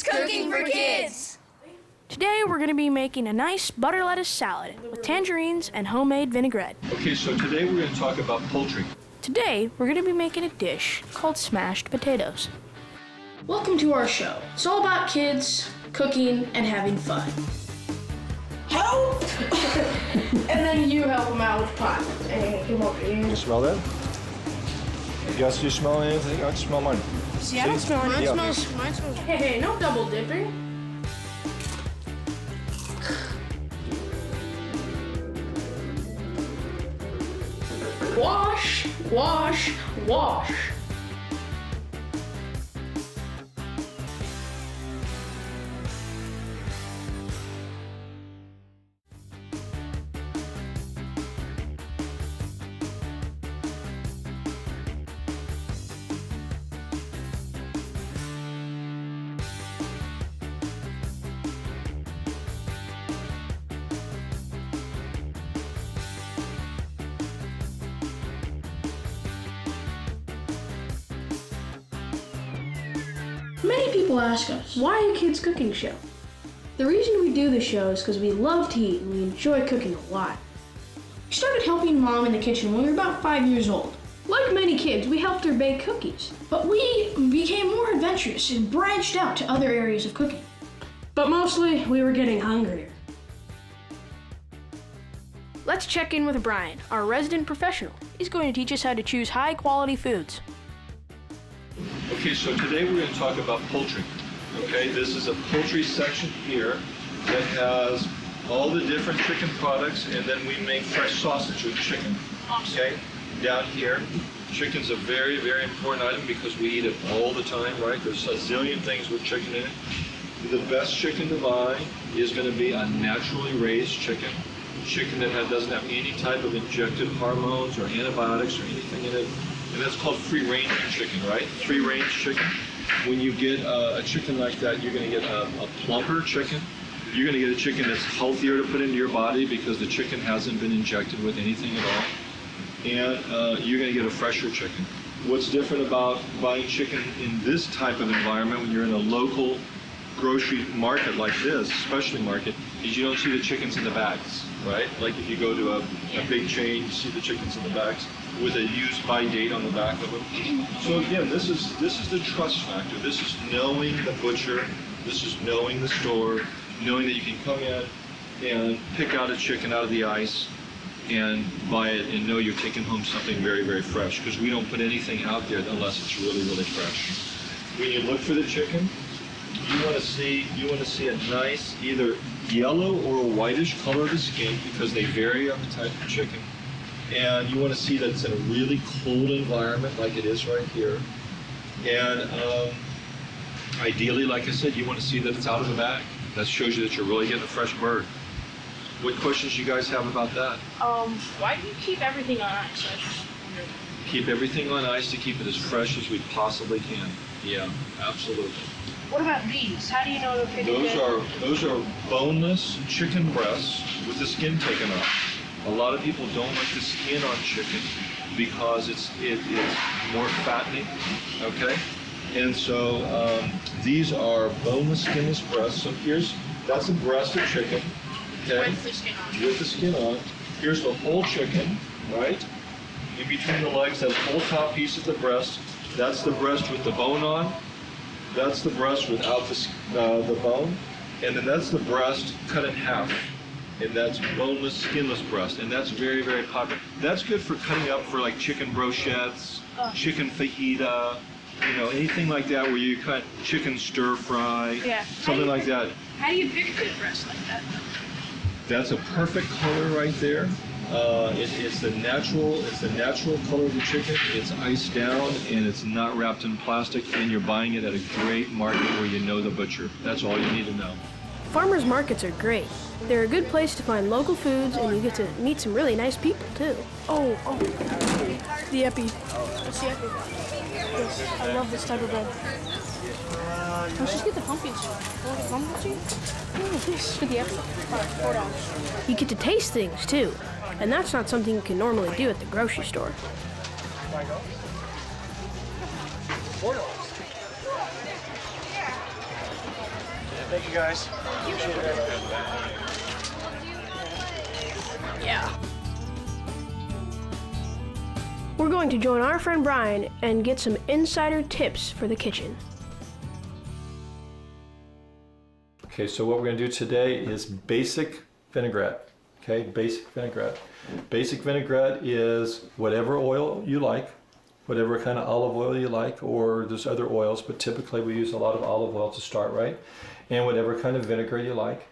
It's cooking for kids! Today we're going to be making a nice butter lettuce salad with tangerines and homemade vinaigrette. Okay, so today we're going to talk about poultry. Today we're going to be making a dish called smashed potatoes. Welcome to our show. It's all about kids, cooking, and having fun. Help! And then you help them out with the pot. Hey, come over here. You smell that? You guys, do you smell anything? I can smell mine. See, I don't smell anything. Mine smells. Hey, no double dipping. Wash, wash, wash. Many people ask us, why a kids cooking show? The reason we do the show is because we love to eat and we enjoy cooking a lot. We started helping Mom in the kitchen when we were about 5 years old. Like many kids, we helped her bake cookies, but we became more adventurous and branched out to other areas of cooking. But mostly, we were getting hungrier. Let's check in with Brian, our resident professional. He's going to teach us how to choose high-quality foods. Okay, so today we're going to talk about poultry. Okay, this is a poultry section here that has all the different chicken products, and then we make fresh sausage with chicken. Okay, down here, chicken's a very, very important item because we eat it all the time, right? There's a zillion things with chicken in it. The best chicken to buy is going to be a naturally raised chicken that doesn't have any type of injected hormones or antibiotics or anything in it. And that's called free-range chicken, right? Free-range chicken. When you get a chicken like that, you're going to get a plumper chicken. You're going to get a chicken that's healthier to put into your body because the chicken hasn't been injected with anything at all. And you're going to get a fresher chicken. What's different about buying chicken in this type of environment when you're in a local grocery market like this, specialty market, is you don't see the chickens in the bags, right? Like if you go to a big chain, you see the chickens in the bags with a use by date on the back of them. So again, this is the trust factor. This is knowing the butcher. This is knowing the store, knowing that you can come in and pick out a chicken out of the ice and buy it and know you're taking home something very, very fresh, because we don't put anything out there unless it's really, really fresh. When you look for the chicken, you want to see a nice either yellow or a whitish color of the skin, because they vary on the type of chicken. And you want to see that it's in a really cold environment like it is right here. And ideally, like I said, you want to see that it's out of the bag. That shows you that you're really getting a fresh bird. What questions you guys have about that? Why do you keep everything on ice? I just wondered. Keep everything on ice to keep it as fresh as we possibly can. Yeah, absolutely. What about these? How do you know they're pretty good? Those are boneless chicken breasts with the skin taken off. A lot of people don't like the skin on chicken because it's more fattening, okay? And so these are boneless, skinless breasts. So that's a breast of chicken, okay? With the skin on. With the skin on. Here's the whole chicken, right? In between the legs, that whole top piece of the breast. That's the breast with the bone on. That's the breast without the bone. And then that's the breast cut in half. And that's boneless, skinless breast, and that's very, very popular. That's good for cutting up for like chicken brochettes, chicken fajita, anything like that where you cut chicken stir fry, something like that. How do you pick a good breast like that? That's a perfect color right there. It's the natural color of the chicken. It's iced down and it's not wrapped in plastic, and you're buying it at a great market where you know the butcher. That's all you need to know. Farmers markets are great. They're a good place to find local foods, and you get to meet some really nice people, too. Oh, the Epi. What's the Epi? Yes, I love this type of bread. Let's just get the pumpkin seed. Want the pumpkin seed? Oh, this for the Epi. $4. You get to taste things, too, and that's not something you can normally do at the grocery store. Thank you, guys. Appreciate it very much. Yeah. We're going to join our friend Brian and get some insider tips for the kitchen. Okay, so what we're going to do today is basic vinaigrette. Okay, basic vinaigrette. Basic vinaigrette is whatever oil you like, whatever kind of olive oil you like, or there's other oils, but typically we use a lot of olive oil to start, right? And whatever kind of vinegar you like.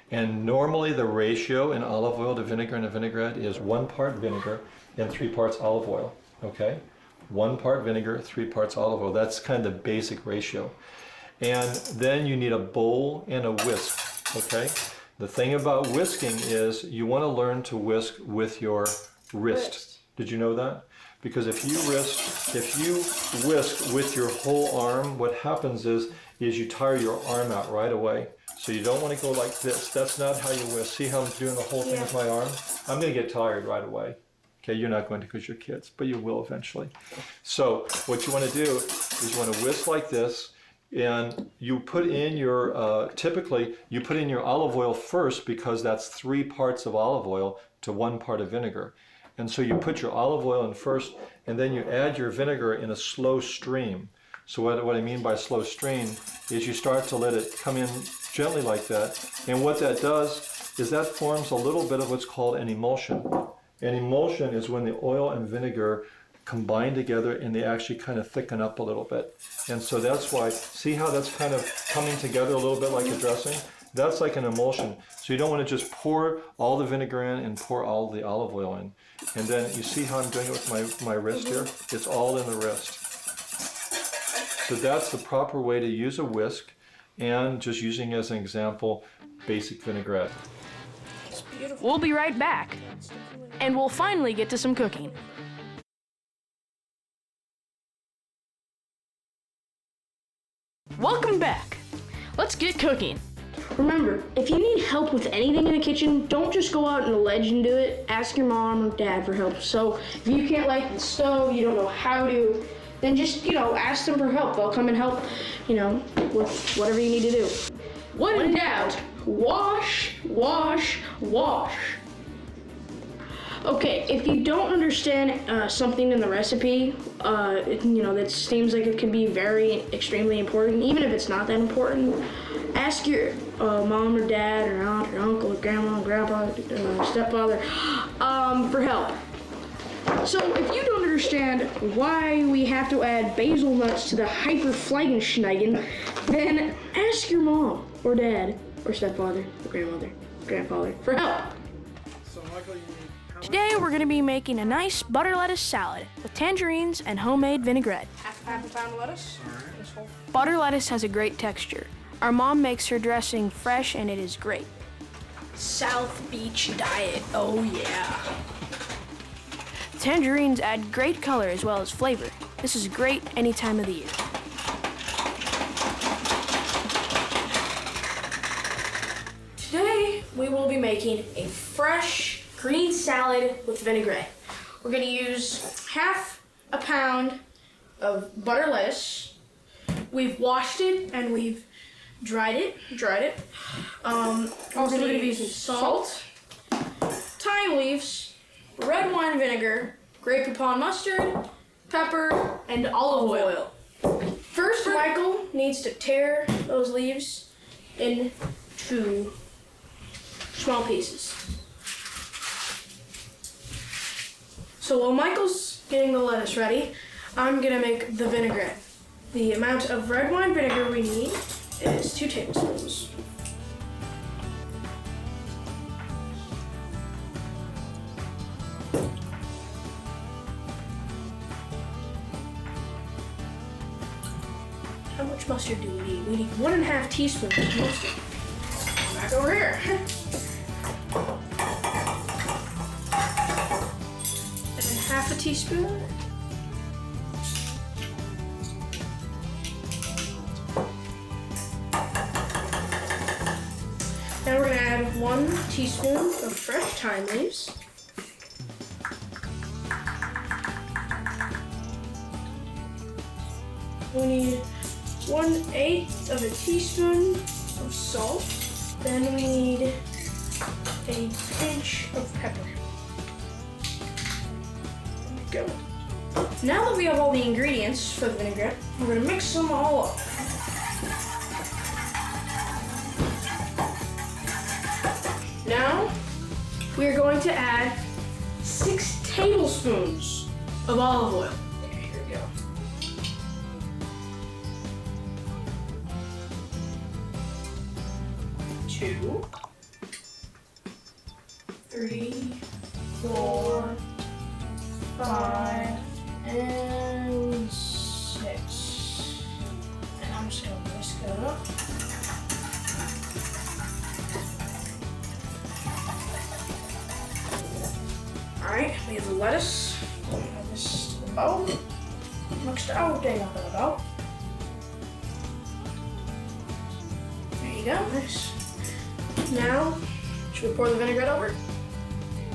And normally the ratio in olive oil to vinegar in a vinaigrette is 1 part vinegar and 3 parts olive oil, okay? 1 part vinegar, 3 parts olive oil. That's kind of the basic ratio. And then you need a bowl and a whisk, okay? The thing about whisking is you want to learn to whisk with your wrist. Did you know that? Because if you whisk with your whole arm, what happens is you tire your arm out right away. So you don't want to go like this. That's not how you whisk. See how I'm doing the whole thing with my arm? I'm going to get tired right away. Okay, you're not going to because you're kids, but you will eventually. So what you want to do is you want to whisk like this, and you put in your, typically you put in your olive oil first because that's 3 parts of olive oil to 1 part of vinegar. And so you put your olive oil in first, and then you add your vinegar in a slow stream. So what I mean by slow stream is you start to let it come in gently like that. And what that does is that forms a little bit of what's called an emulsion. An emulsion is when the oil and vinegar combine together and they actually kind of thicken up a little bit. And so that's why, see how that's kind of coming together a little bit like a dressing? That's like an emulsion. So you don't want to just pour all the vinegar in and pour all the olive oil in. And then you see how I'm doing it with my wrist here? It's all in the wrist. So that's the proper way to use a whisk, and just using as an example, basic vinaigrette. We'll be right back, and we'll finally get to some cooking. Welcome back. Let's get cooking. Remember, if you need help with anything in the kitchen, don't just go out on a ledge and do it. Ask your mom or dad for help. So if you can't light the stove, you don't know how to, then just, ask them for help. They'll come and help, with whatever you need to do. When in doubt, wash, wash, wash. Okay, if you don't understand something in the recipe, that seems like it could be very extremely important, even if it's not that important, ask your mom or dad or aunt or uncle or grandma or grandpa, stepfather, for help. So if you don't understand why we have to add basil nuts to the Hyperflagenschneigen, then ask your mom or dad or stepfather or grandmother, grandfather for help. So, Michael, you need Today we're going to be making a nice butter lettuce salad with tangerines and homemade vinaigrette. Half a pound of lettuce. Butter lettuce has a great texture. Our mom makes her dressing fresh and it is great. South Beach diet. Oh yeah. Tangerines add great color as well as flavor. This is great any time of the year. Today we will be making a fresh green salad with vinaigrette. We're going to use half a pound of butter lettuce. We've washed it and we've dried it. Also we're going to be using salt, thyme leaves, red wine vinegar, Grey Poupon mustard, pepper, and olive oil. First, Michael needs to tear those leaves into small pieces. So while Michael's getting the lettuce ready, I'm gonna make the vinaigrette. The amount of red wine vinegar we need is 2 tablespoons. How much mustard do we need? We need 1.5 teaspoons of mustard. Back over here. And half a teaspoon. Now we're gonna add 1 teaspoon of fresh thyme leaves. We need 1/8 of a teaspoon some salt. Then we need a pinch of pepper. There we go. Now that we have all the ingredients for the vinaigrette, we're gonna mix them all up. Now, we are going to add 6 tablespoons of olive oil. Okay, here we go. 2, 3, 4, 5, and 6. And I'm just gonna whisk it up. Alright, we have the lettuce. Add this to the bowl. Mixed everything up in the bowl. There you go, nice. Now, should we pour the vinaigrette over?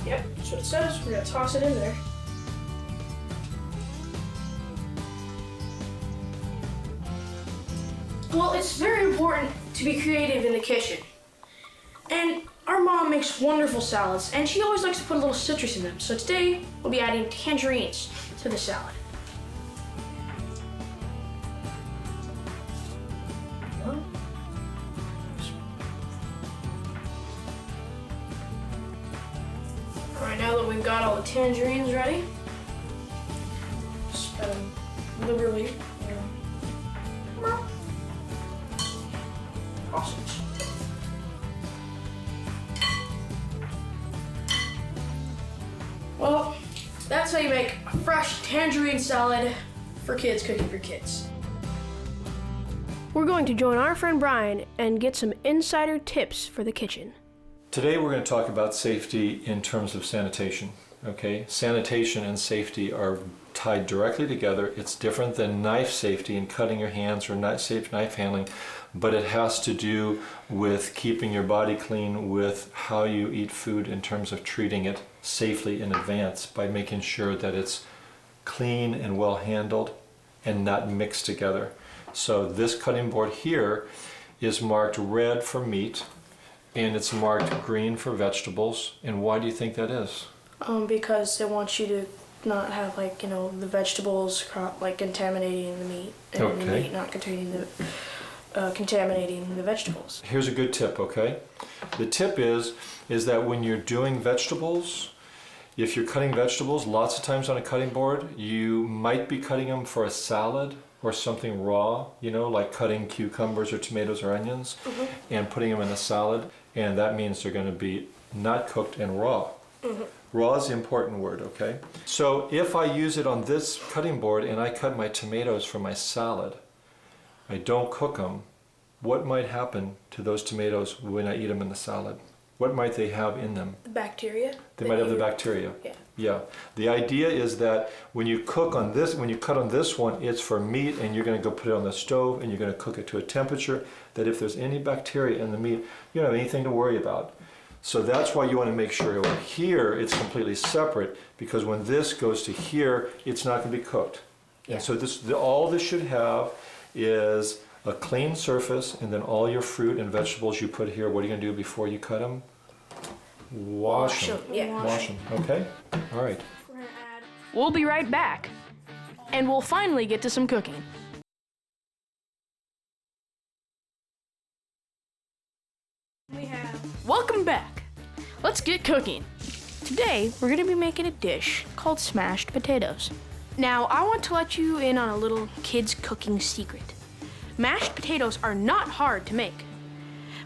Yep, that's what it says. We're gonna toss it in there. Well, it's very important to be creative in the kitchen. And our mom makes wonderful salads, and she always likes to put a little citrus in them. So today, we'll be adding tangerines to the salad. All right, now that we've got all the tangerines ready, spread them liberally. Awesome. Well, that's how you make a fresh tangerine salad for kids cooking for kids. We're going to join our friend Brian and get some insider tips for the kitchen. Today we're going to talk about safety in terms of sanitation. Okay, sanitation and safety are tied directly together. It's different than knife safety and cutting your hands or safe knife handling, but it has to do with keeping your body clean, with how you eat food in terms of treating it safely in advance by making sure that it's clean and well handled and not mixed together. So this cutting board here is marked red for meat and it's marked green for vegetables. And why do you think that is? Because they want you to not have the vegetables contaminating the meat, and the meat not containing the contaminating the vegetables. Here's a good tip, okay? The tip is that when you're doing vegetables, if you're cutting vegetables, lots of times on a cutting board, you might be cutting them for a salad or something raw, like cutting cucumbers or tomatoes or onions and putting them in a salad, and that means they're going to be not cooked and raw. Raw is the important word, okay? So if I use it on this cutting board and I cut my tomatoes for my salad, I don't cook them, what might happen to those tomatoes when I eat them in the salad? What might they have in them? The bacteria. They might have the bacteria. Yeah. Yeah. The idea is that when you cook on this, when you cut on this one, it's for meat and you're going to go put it on the stove and you're going to cook it to a temperature that if there's any bacteria in the meat, you don't have anything to worry about. So that's why you want to make sure over here it's completely separate, because when this goes to here, it's not going to be cooked. Yeah. And so all this should have is a clean surface, and then all your fruit and vegetables you put here, what are you going to do before you cut them? Wash them. Yeah. Wash them. Okay? All right. We'll be right back, and we'll finally get to some cooking. Welcome back. Let's get cooking. Today, we're going to be making a dish called smashed potatoes. Now, I want to let you in on a little kid's cooking secret. Mashed potatoes are not hard to make.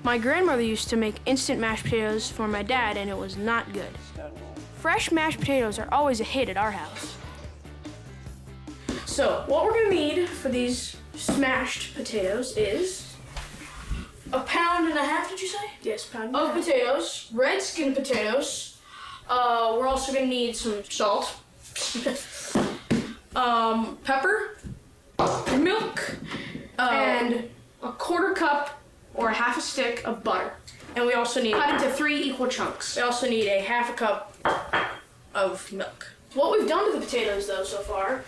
My grandmother used to make instant mashed potatoes for my dad, and it was not good. Fresh mashed potatoes are always a hit at our house. So, what we're gonna need for these smashed potatoes is 1.5 pounds, did you say? Yes, pound of potatoes, red skin potatoes. We're also gonna need some salt, pepper, milk, and a 1/4 cup or 1/2 stick of butter. And we also need cut into 3 equal chunks. We also need a 1/2 cup of milk. What we've done to the potatoes though so far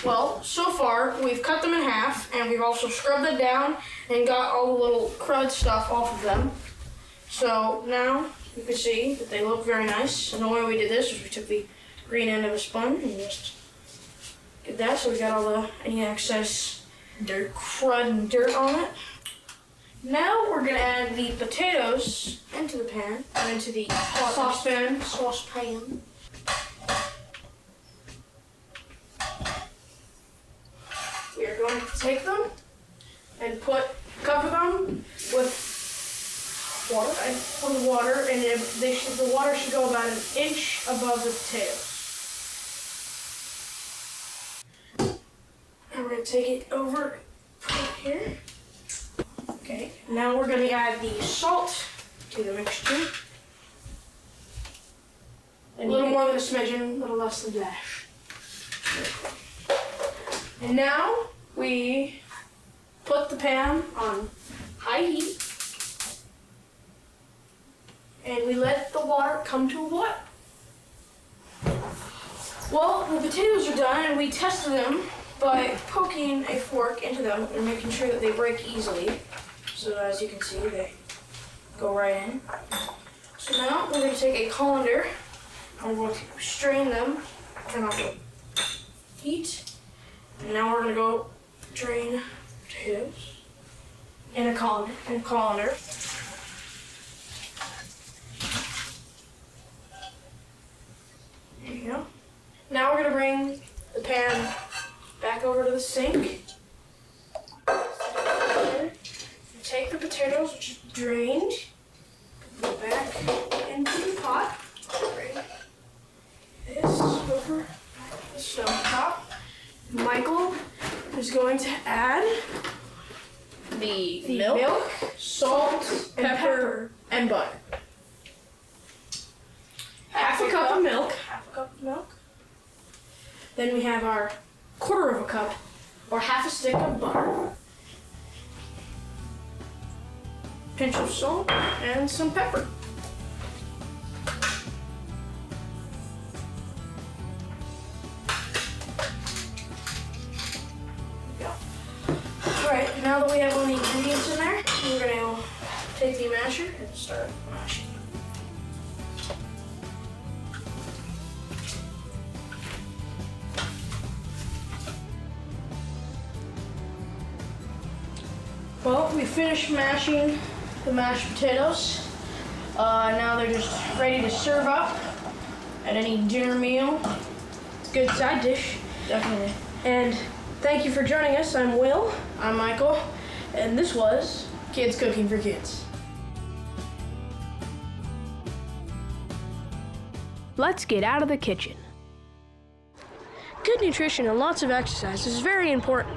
Well, so far we've cut them in half and we've also scrubbed them down and got all the little crud stuff off of them. So now you can see that they look very nice. And the way we did this was we took the green end of a sponge and just did that, so we got all any excess dirt, crud and dirt on it. Now we're gonna add the potatoes into the pan, or into the saucepan. We are going to take them and cover them with water. And the water should go about an inch above the potatoes. And we're gonna take it over, put it here. Okay, now we're gonna add the salt to the mixture. A little more than a smidgen, a little less than a dash. And now we put the pan on high heat and we let the water come to a boil. Well, the potatoes are done and we tested them by poking a fork into them and making sure that they break easily. So as you can see, they go right in. So now we're going to take a colander and we're going to strain them and also heat. And now we're going to go drain potatoes in a colander. There you go. Now we're going to bring the pan back over to the sink. Take the potatoes, which is drained, put them back into the pot. Bring this over the stove top. Michael is going to add the milk, salt, pepper, and butter. Half a cup of milk. Then we have our quarter of a cup, or half a stick of butter. Pinch of salt and some pepper. Alright, now that we have all the ingredients in there, we're going to take the masher and start mashing. Well, we finished mashing the mashed potatoes. Now they're just ready to serve up at any dinner meal. It's a good side dish. Definitely. And thank you for joining us. I'm Will. I'm Michael. And this was Kids Cooking for Kids. Let's get out of the kitchen. Good nutrition and lots of exercise is very important.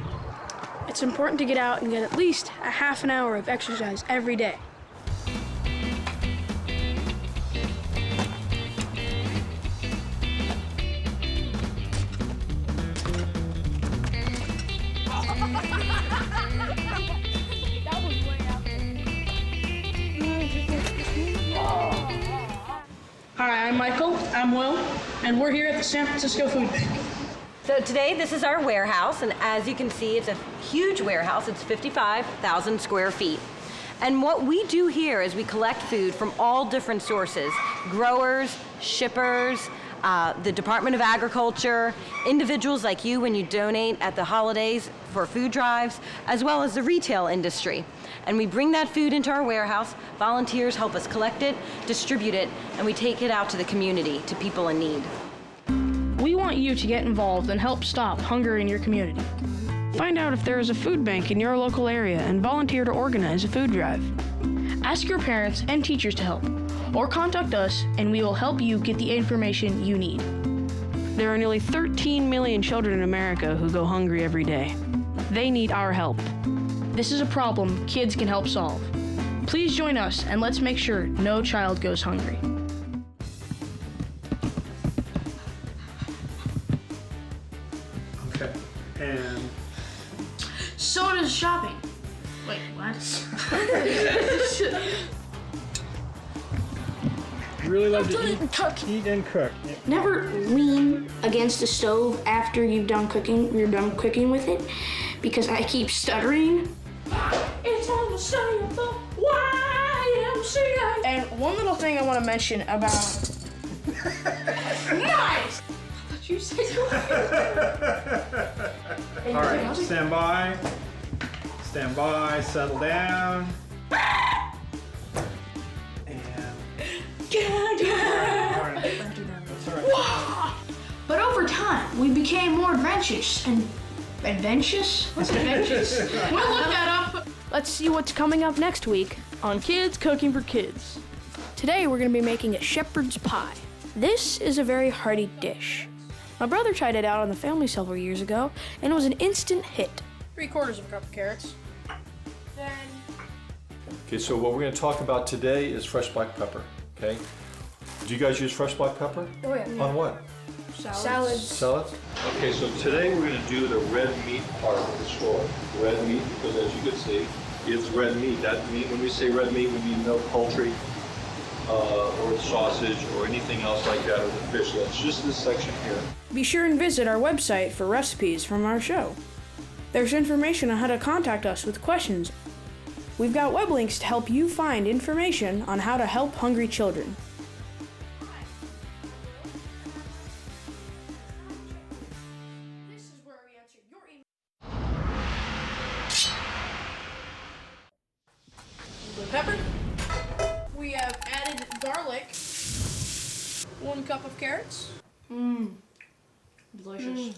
It's important to get out and get at least a half an hour of exercise every day. Hi, I'm Michael. I'm Will. And we're here at the San Francisco Food Bank. So today, this is our warehouse, and as you can see, it's a huge warehouse. It's 55,000 square feet. And what we do here is we collect food from all different sources: growers, shippers, the Department of Agriculture, individuals like you when you donate at the holidays for food drives, as well as the retail industry. And we bring that food into our warehouse, volunteers help us collect it, distribute it, and we take it out to the community, to people in need. We want you to get involved and help stop hunger in your community. Find out if there is a food bank in your local area and volunteer to organize a food drive. Ask your parents and teachers to help, or contact us and we will help you get the information you need. There are nearly 13 million children in America who go hungry every day. They need our help. This is a problem kids can help solve. Please join us and let's make sure no child goes hungry. Okay. And So does shopping. Wait, what? really love to eat and cook. Eat and cook. Yeah. Never lean against the stove after you're done cooking with it, because I keep stuttering. It's unassailable. YMCA. And one little thing I want to mention about. Nice. You said you All right, stand by. Stand by, settle down. And. All right. That's all right. But over time, we became more adventurous and adventurous? What's adventurous? We'll look that up. Let's see what's coming up next week on Kids Cooking for Kids. Today we're going to be making a shepherd's pie. This is a very hearty dish. My brother tried it out on the family several years ago, and it was an instant hit. 3/4 of a cup of carrots. Then Okay, so what we're going to talk about today is fresh black pepper, okay? Do you guys use fresh black pepper? Oh yeah. On what? Salads. Salads? Okay, so today we're going to do the red meat part of the story. Red meat, because as you can see, it's red meat. That meat, when we say red meat, we mean no poultry or sausage or anything else like that, or the fish. That's just this section here. Be sure and visit our website for recipes from our show. There's information on how to contact us with questions. We've got web links to help you find information on how to help hungry children. This is where we answer your email. The pepper. We have added garlic. 1 cup of carrots. Delicious.